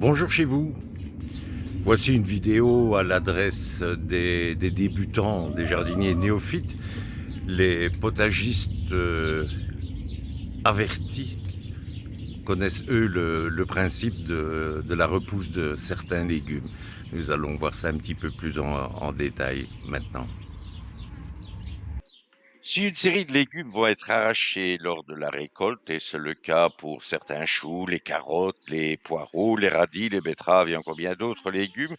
Bonjour chez vous. Voici une vidéo à l'adresse des débutants, des jardiniers néophytes, les potagistes avertis connaissent eux le principe de la repousse de certains légumes. Nous allons voir ça un petit peu plus en détail maintenant. Si une série de légumes vont être arrachés lors de la récolte, et c'est le cas pour certains choux, les carottes, les poireaux, les radis, les betteraves et encore bien d'autres légumes,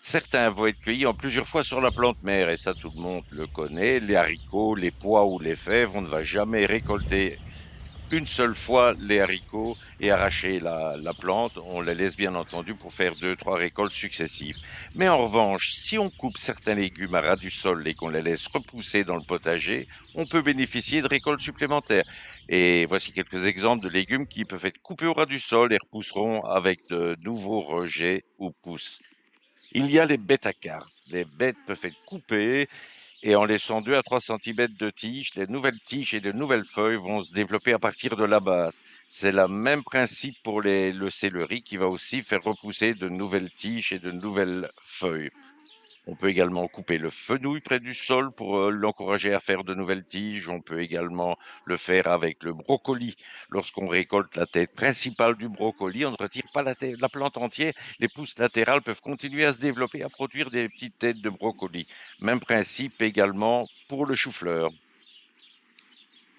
certains vont être cueillis en plusieurs fois sur la plante mère, et ça tout le monde le connaît. Les haricots, les pois ou les fèves, on ne va jamais récolter une seule fois les haricots et arracher la plante. On les laisse bien entendu pour faire deux, trois récoltes successives. Mais en revanche, si on coupe certains légumes à ras du sol et qu'on les laisse repousser dans le potager, on peut bénéficier de récoltes supplémentaires. Et voici quelques exemples de légumes qui peuvent être coupés au ras du sol et repousseront avec de nouveaux rejets ou pousses. Il y a les bêtes à cartes. Les bêtes peuvent être coupées et en laissant 2 à 3 centimètres de tige, les nouvelles tiges et de nouvelles feuilles vont se développer à partir de la base. C'est le même principe pour le céleri qui va aussi faire repousser de nouvelles tiges et de nouvelles feuilles. On peut également couper le fenouil près du sol pour l'encourager à faire de nouvelles tiges. On peut également le faire avec le brocoli. Lorsqu'on récolte la tête principale du brocoli, on ne retire pas la plante entière. Les pousses latérales peuvent continuer à se développer, à produire des petites têtes de brocoli. Même principe également pour le chou-fleur.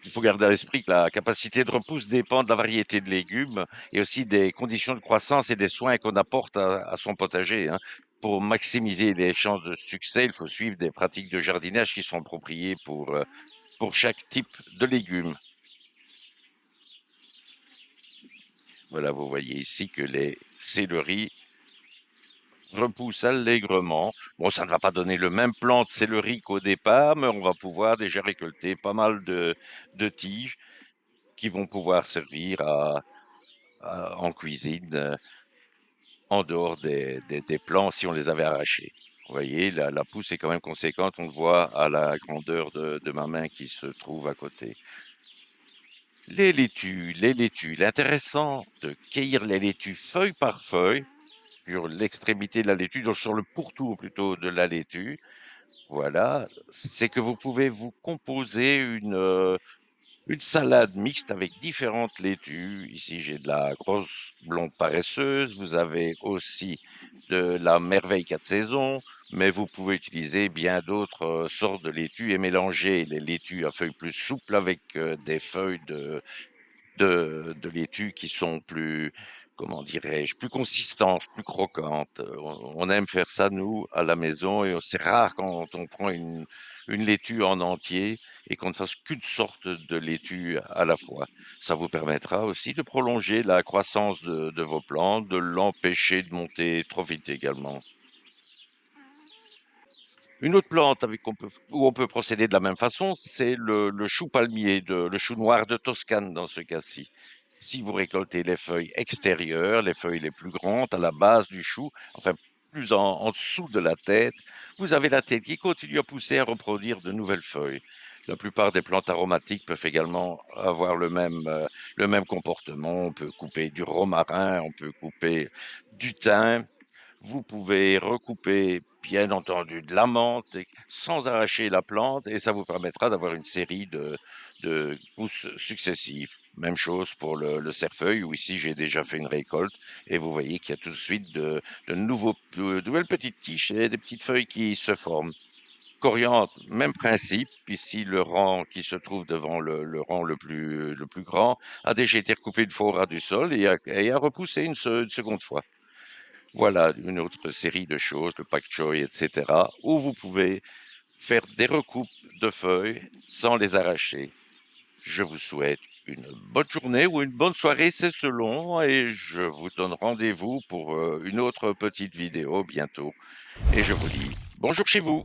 Il faut garder à l'esprit que la capacité de repousse dépend de la variété de légumes et aussi des conditions de croissance et des soins qu'on apporte à son potager, hein. Pour maximiser les chances de succès, il faut suivre des pratiques de jardinage qui sont appropriées pour chaque type de légumes. Voilà, vous voyez ici que les céleris repoussent allègrement. Bon, ça ne va pas donner le même plant de céleri qu'au départ, mais on va pouvoir déjà récolter pas mal de tiges qui vont pouvoir servir en cuisine en dehors des plants si on les avait arrachés. Vous voyez, la pousse est quand même conséquente. On le voit à la grandeur de ma main qui se trouve à côté. Les laitues, les laitues. L'intéressant de cueillir les laitues feuille par feuille sur l'extrémité de la laitue, donc sur le pourtour plutôt de la laitue. Voilà, c'est que vous pouvez vous composer une salade mixte avec différentes laitues. Ici, j'ai de la grosse blonde paresseuse. Vous avez aussi de la merveille 4 saisons, mais vous pouvez utiliser bien d'autres sortes de laitues et mélanger les laitues à feuilles plus souples avec des feuilles de laitue qui sont plus, comment dirais-je, plus consistantes, plus croquantes. On aime faire ça, nous, à la maison, et c'est rare quand on prend une laitue en entier et qu'on ne fasse qu'une sorte de laitue à la fois. Ça vous permettra aussi de prolonger la croissance de vos plantes, de l'empêcher de monter trop vite également. Une autre plante où on peut procéder de la même façon, c'est le chou palmier, le chou noir de Toscane dans ce cas-ci. Si vous récoltez les feuilles extérieures, les feuilles les plus grandes à la base du chou, enfin plus en dessous de la tête, vous avez la tête qui continue à pousser, à reproduire de nouvelles feuilles. La plupart des plantes aromatiques peuvent également avoir le même comportement. On peut couper du romarin, on peut couper du thym. Vous pouvez recouper, bien entendu, de la menthe sans arracher la plante et ça vous permettra d'avoir une série de pousses successives. Même chose pour le cerfeuil où ici j'ai déjà fait une récolte et vous voyez qu'il y a tout de suite de nouvelles petites tiges et des petites feuilles qui se forment. Coriandre, même principe. Ici, le rang qui se trouve devant le rang le plus grand a déjà été recoupé une fois au ras du sol et a repoussé une seconde fois. Voilà une autre série de choses, le pak choi, etc., où vous pouvez faire des recoupes de feuilles sans les arracher. Je vous souhaite une bonne journée ou une bonne soirée, c'est selon, et je vous donne rendez-vous pour une autre petite vidéo bientôt. Et je vous dis bonjour chez vous.